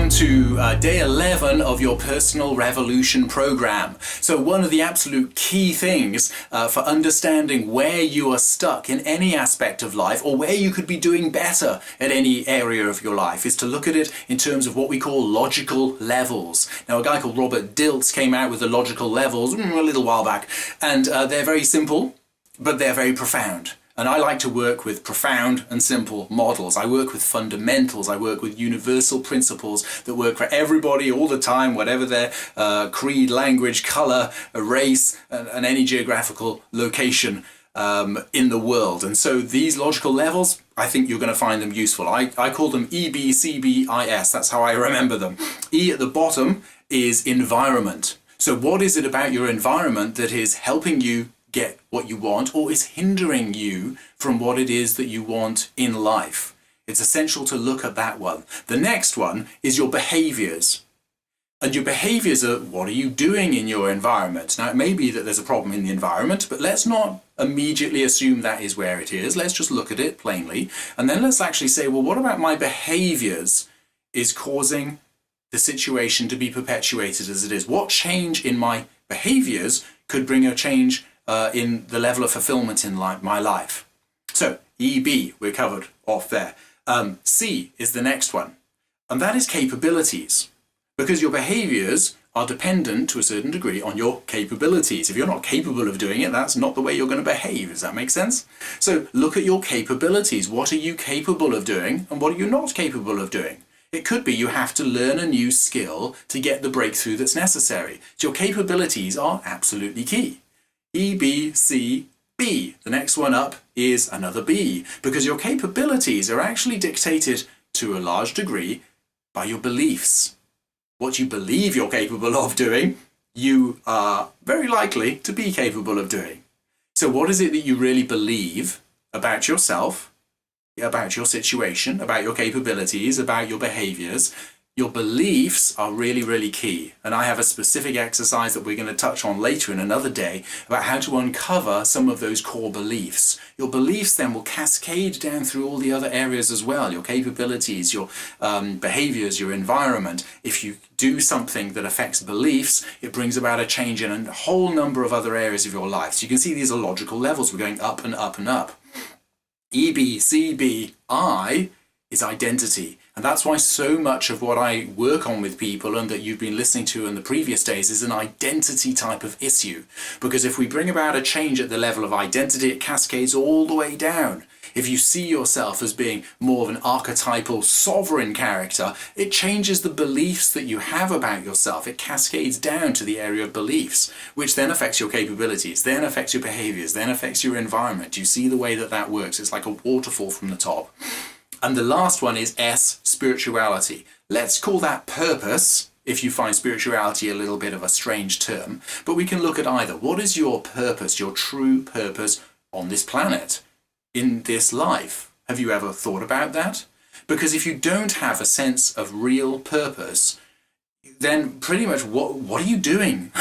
welcome to day 11 of your Personal Revolution program. So one of the absolute key things for understanding where you are stuck in any aspect of life or where you could be doing better at any area of your life is to look at it in terms of what we call logical levels. Now, a guy called Robert Dilts came out with the logical levels a little while back, and they're very simple, but they're very profound. And I like to work with profound and simple models. I work with fundamentals. I work with universal principles that work for everybody all the time, whatever their creed, language, color, race, and any geographical location in the world. And so these logical levels, I think you're going to find them useful. I call them E.B.C.B.I.S. That's how I remember them. E at the bottom is environment. So what is it about your environment that is helping you get what you want or is hindering you from what it is that you want in life? It's essential to look at that one. The next one is your behaviors. And your behaviors are, what are you doing in your environment? Now, it may be that there's a problem in the environment, but let's not immediately assume that is where it is. Let's just look at it plainly. And then let's actually say, well, what about my behaviors is causing the situation to be perpetuated as it is? What change in my behaviors could bring a change in the level of fulfillment in my life? So EB, we're covered off there. C is the next one, and that is capabilities, because your behaviors are dependent to a certain degree on your capabilities. If you're not capable of doing it, that's not the way you're going to behave. Does that make sense? So look at your capabilities. What are you capable of doing and what are you not capable of doing? It could be you have to learn a new skill to get the breakthrough that's necessary. So your capabilities are absolutely key. E.B.C.B.I.S. The next one up is another B, because your capabilities are actually dictated to a large degree by your beliefs. What you believe you're capable of doing, you are very likely to be capable of doing. So what is it that you really believe about yourself, about your situation, about your capabilities, about your behaviors? Your beliefs are really, really key. And I have a specific exercise that we're going to touch on later in another day about how to uncover some of those core beliefs. Your beliefs then will cascade down through all the other areas as well. Your capabilities, your behaviors, your environment. If you do something that affects beliefs, it brings about a change in a whole number of other areas of your life. So you can see these are logical levels. We're going up and up and up. E.B.C.B.I. is identity. And that's why so much of what I work on with people and that you've been listening to in the previous days is an identity type of issue. Because if we bring about a change at the level of identity, it cascades all the way down. If you see yourself as being more of an archetypal sovereign character, it changes the beliefs that you have about yourself. It cascades down to the area of beliefs, which then affects your capabilities, then affects your behaviors, then affects your environment. You see the way that that works. It's like a waterfall from the top. And the last one is S, spirituality. Let's call that purpose, if you find spirituality a little bit of a strange term, but we can look at either. What is your purpose, your true purpose on this planet, in this life? Have you ever thought about that? Because if you don't have a sense of real purpose, then pretty much what are you doing?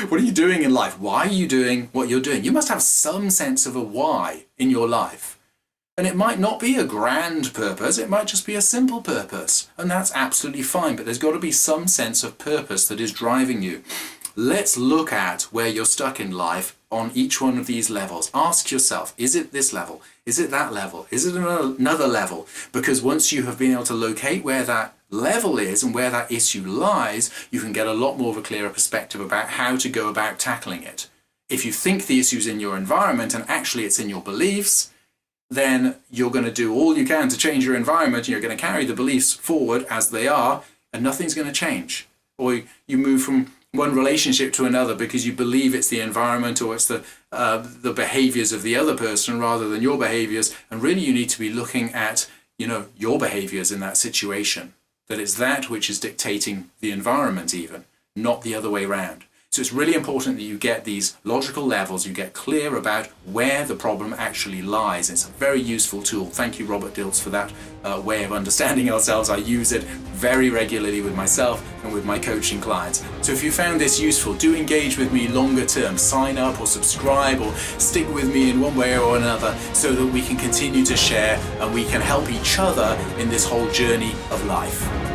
What are you doing in life? Why are you doing what you're doing? You must have some sense of a why in your life. And it might not be a grand purpose, it might just be a simple purpose. And that's absolutely fine, but there's got to be some sense of purpose that is driving you. Let's look at where you're stuck in life on each one of these levels. Ask yourself, is it this level? Is it that level? Is it another level? Because once you have been able to locate where that level is and where that issue lies, you can get a lot more of a clearer perspective about how to go about tackling it. If you think the issue's in your environment and actually it's in your beliefs, then you're going to do all you can to change your environment, and you're going to carry the beliefs forward as they are, and nothing's going to change. Or you move from one relationship to another because you believe it's the environment or it's the behaviors of the other person rather than your behaviors, and really you need to be looking at, your behaviors in that situation. That it's that which is dictating the environment even, not the other way around. So it's really important that you get these logical levels, you get clear about where the problem actually lies. It's a very useful tool. Thank you, Robert Dilts, for that way of understanding ourselves. I use it very regularly with myself and with my coaching clients. So if you found this useful, do engage with me longer term. Sign up or subscribe or stick with me in one way or another so that we can continue to share and we can help each other in this whole journey of life.